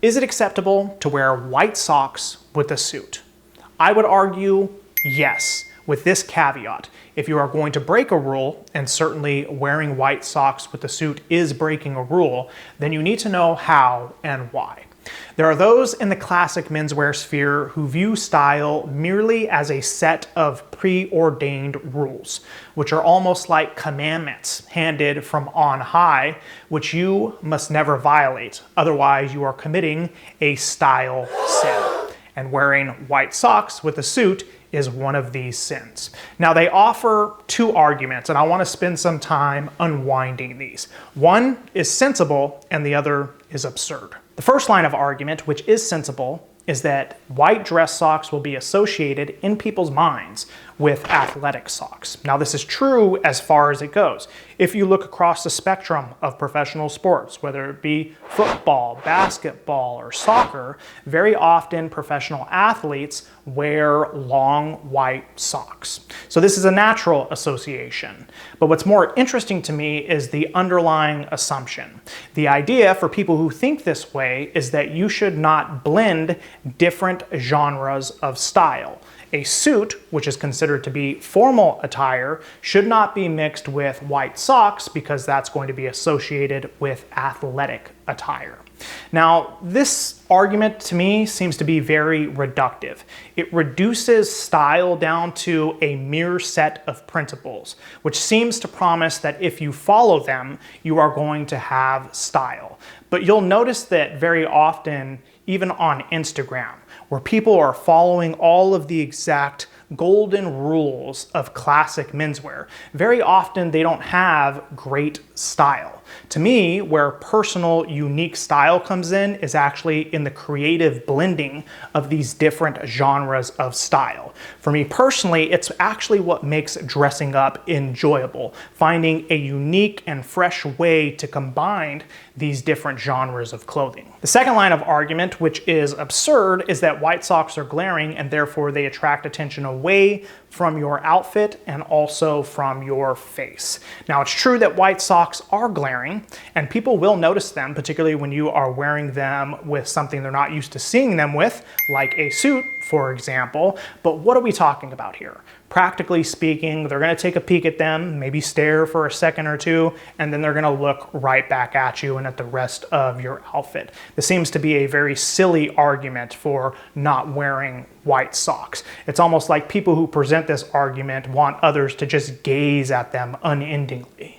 Is it acceptable to wear white socks with a suit? I would argue yes, with this caveat. If you are going to break a rule, and certainly wearing white socks with a suit is breaking a rule, then you need to know how and why. There are those in the classic menswear sphere who view style merely as a set of preordained rules, which are almost like commandments handed from on high, which you must never violate. Otherwise, you are committing a style sin. And wearing white socks with a suit is one of these sins. Now, they offer two arguments, and I want to spend some time unwinding these. One is sensible, and the other is absurd. The first line of argument, which is sensible, is that white dress socks will be associated in people's minds with athletic socks. Now, this is true as far as it goes. If you look across the spectrum of professional sports, whether it be football, basketball, or soccer, very often professional athletes wear long white socks. So this is a natural association. But what's more interesting to me is the underlying assumption. The idea for people who think this way is that you should not blend different genres of style. A suit, which is considered to be formal attire, should not be mixed with white socks because that's going to be associated with athletic attire. Now, this argument to me seems to be very reductive. It reduces style down to a mere set of principles, which seems to promise that if you follow them, you are going to have style. But you'll notice that very often, even on Instagram, where people are following all of the exact golden rules of classic menswear, very often they don't have great style. To me, where personal, unique style comes in is actually in the creative blending of these different genres of style. For me personally, it's actually what makes dressing up enjoyable, finding a unique and fresh way to combine these different genres of clothing. The second line of argument, which is absurd, is that white socks are glaring and therefore they attract attention away from your outfit and also from your face. Now, it's true that white socks are glaring and people will notice them, particularly when you are wearing them with something they're not used to seeing them with, like a suit, for example. But what are we talking about here? Practically speaking, they're going to take a peek at them, maybe stare for a second or two, and then they're going to look right back at you and at the rest of your outfit. This seems to be a very silly argument for not wearing white socks. It's almost like people who present this argument want others to just gaze at them unendingly.